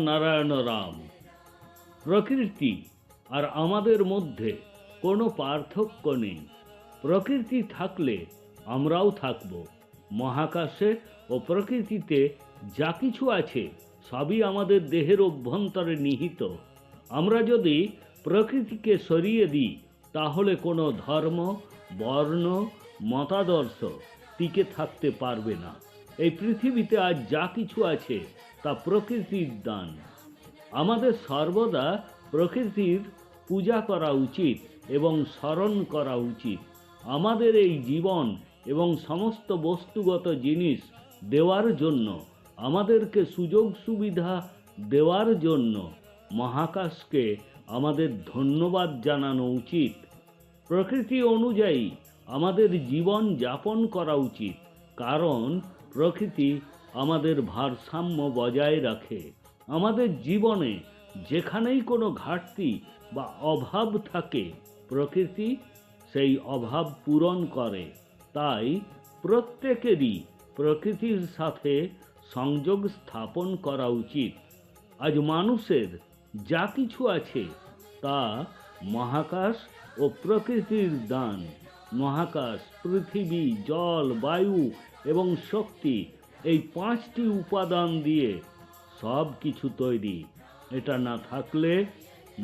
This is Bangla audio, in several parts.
নারায়ণ রাম। প্রকৃতি আর আমাদের মধ্যে কোনো পার্থক্য নেই। প্রকৃতি থাকলে আমরাও থাকব। মহাকাশে ও প্রকৃতিতে যা কিছু আছে সবই আমাদের দেহের অভ্যন্তরে নিহিত। আমরা যদি প্রকৃতিকে সরিয়ে দিই তাহলে কোনো ধর্ম, বর্ণ, মতাদর্শ টিকে থাকতে পারবে না। এই পৃথিবীতে আজ যা কিছু আছে তা প্রকৃতির দান। আমাদের সর্বদা প্রকৃতির পূজা করা উচিত এবং স্মরণ করা উচিত। আমাদের এই জীবন এবং সমস্ত বস্তুগত জিনিস দেওয়ার জন্য, আমাদেরকে সুযোগ সুবিধা দেওয়ার জন্য মহাকাশকে আমাদের ধন্যবাদ জানানো উচিত। প্রকৃতি অনুযায়ী আমাদের জীবন যাপন করা উচিত, কারণ প্রকৃতি আমাদের ভারসাম্য বজায় রাখে। আমাদের জীবনে যেখানেই কোনো ঘাটতি বা অভাব থাকে, প্রকৃতি সেই অভাব পূরণ করে। তাই প্রত্যেকেরই প্রকৃতির সাথে সংযোগ স্থাপন করা উচিত। আজ মানুষের যা কিছু আছে তা মহাকাশ ও প্রকৃতির দান। মহাকাশ, পৃথিবী, জল, বায়ু এবং শক্তি, এই 5টি উপাদান দিয়ে সব কিছু তৈরি। এটা না থাকলে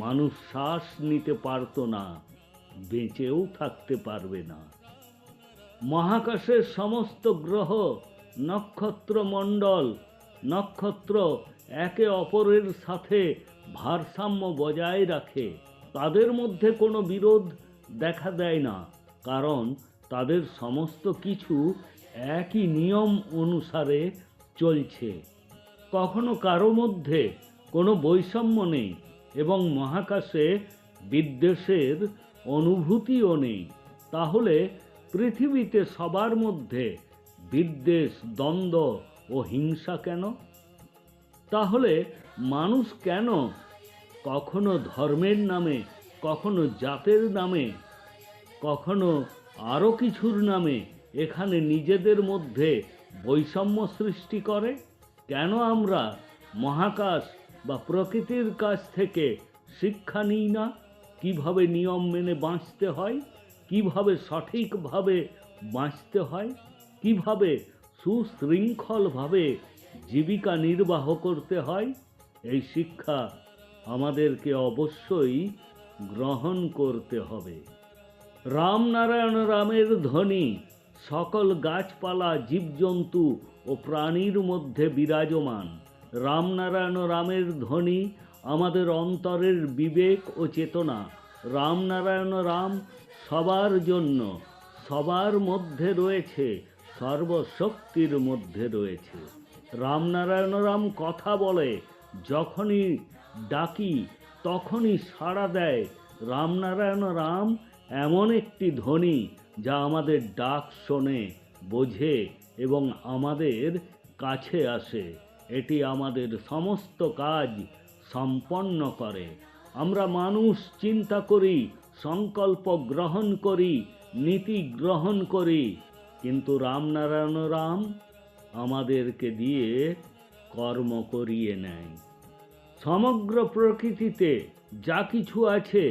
মানুষ শ্বাস নিতে পারত না, বেঁচেও থাকতে পারবে না। মহাকাশের সমস্ত গ্রহ, নক্ষত্রমণ্ডল, নক্ষত্র একে অপরের সাথে ভারসাম্য বজায় রাখে। তাদের মধ্যে কোনো বিরোধ দেখা দেয় না, কারণ তাদের সমস্ত কিছু একই নিয়ম অনুসারে চলছে। কখনো কারো মধ্যে কোনো বৈষম্য নেই এবং মহাকাশে বিদ্বেষের অনুভূতিও নেই। তাহলে পৃথিবীতে সবার মধ্যে বিদ্বেষ, দ্বন্দ্ব ও হিংসা কেন? তাহলে মানুষ কেন কখনো ধর্মের নামে, কখনো জাতের নামে, কখনো আরও কিছুর নামে এখানে নিজেদের মধ্যে বৈষম্য সৃষ্টি করে? কেন আমরা মহাকাশ বা প্রকৃতির কাছ থেকে শিক্ষা নিই না? কিভাবে নিয়ম মেনে বাঁচতে হয়, কিভাবে সঠিকভাবে বাঁচতে হয়, কিভাবে সুশৃঙ্খলভাবে জীবিকা নির্বাহ করতে হয়? এই শিক্ষা আমাদেরকে অবশ্যই গ্রহণ করতে হবে। রামনারায়ণ রামের ধ্বনি সকল গাছপালা, জীবজন্তু ও প্রাণীর মধ্যে বিরাজমান। রামনারায়ণ রামের ধ্বনি আমাদের অন্তরের বিবেক ও চেতনা। রামনারায়ণ রাম সবার জন্য, সবার মধ্যে রয়েছে, সর্বশক্তির মধ্যে রয়েছে। রামনারায়ণ রাম কথা বলে, যখনই ডাকি তখনই সাড়া দেয়। রামনারায়ণ রাম এমন একটি ধ্বনি যা আমাদের ডাক শোনে, বোঝে এবং আমাদের কাছে আসে। এটি আমাদের সমস্ত কাজ সম্পন্ন করে। আমরা মানুষ চিন্তা করি, সংকল্প গ্রহণ করি, নীতি গ্রহণ করি, কিন্তু রামনারায়ণ রাম আমাদেরকে দিয়ে কর্ম করিয়ে নেয়। সমগ্র প্রকৃতিতে যা কিছু আছে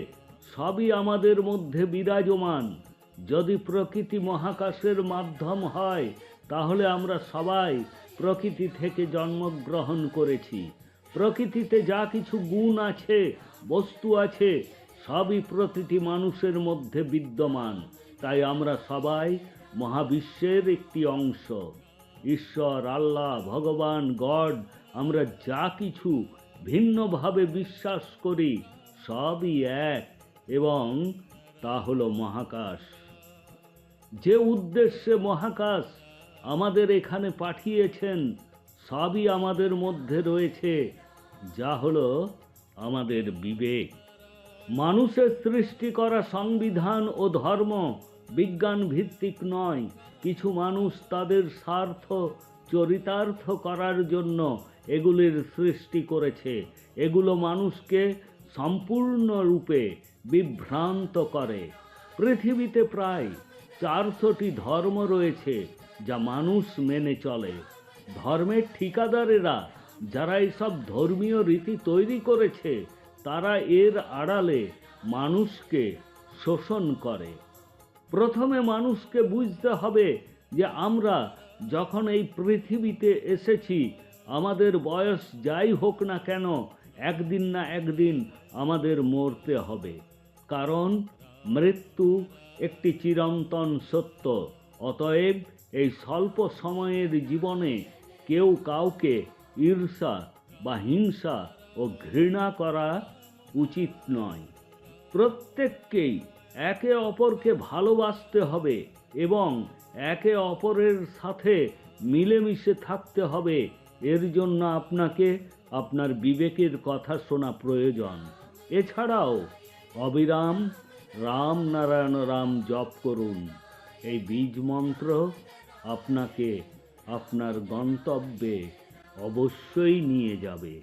সবই আমাদের মধ্যে বিরাজমান। যদি প্রকৃতি মহাকাশের মাধ্যম হয়, তাহলে আমরা সবাই প্রকৃতি থেকে জন্মগ্রহণ করেছি। প্রকৃতিতে যা কিছু গুণ আছে, বস্তু আছে, সবই প্রতিটি মানুষের মধ্যে বিদ্যমান। তাই আমরা সবাই মহাবিশ্বের একটি অংশ। ঈশ্বর, আল্লাহ, ভগবান, গড, আমরা যা কিছু ভিন্নভাবে বিশ্বাস করি সবই এক, এবং তা হলো মহাকাশ। যে উদ্দেশ্যে মহাকাশ আমাদের এখানে পাঠিয়েছেন সবই আমাদের মধ্যে রয়েছে, যা হলো আমাদের বিবেক। মানুষের সৃষ্টি করা সংবিধান ও ধর্ম বিজ্ঞান ভিত্তিক নয়। কিছু মানুষ তাদের স্বার্থ চরিতার্থ করার জন্য এগুলির সৃষ্টি করেছে। এগুলো মানুষকে সম্পূর্ণরূপে বিভ্রান্ত করে। পৃথিবীতে প্রায় 400টি ধর্ম রয়েছে যা মানুষ মেনে চলে। ধর্মের ঠিকাদারেরা যারা এইসব ধর্মীয় রীতি তৈরি করেছে তারা এর আড়ালে মানুষকে শোষণ করে। প্রথমে মানুষকে বুঝতে হবে যে আমরা যখন এই পৃথিবীতে এসেছি, আমাদের বয়স যাই হোক না কেন, একদিন না একদিন আমাদের মরতে হবে। কারণ মৃত্যু একটি চিরন্তন সত্য। অতএব এই স্বল্প সময়ের জীবনে কেউ কাউকে ঈর্ষা বা হিংসা ও ঘৃণা করা উচিত নয়। প্রত্যেককেই একে অপরকে ভালোবাসতে হবে এবং একে অপরের সাথে মিলেমিশে থাকতে হবে। এর জন্য আপনাকে আপনার বিবেকের কথা শোনা প্রয়োজন। এছাড়াও অবিরাম রাম নারায়ণ রাম জপ করুন। এই বীজ মন্ত্র আপনাকে আপনার গন্তব্যে অবশ্যই নিয়ে যাবে।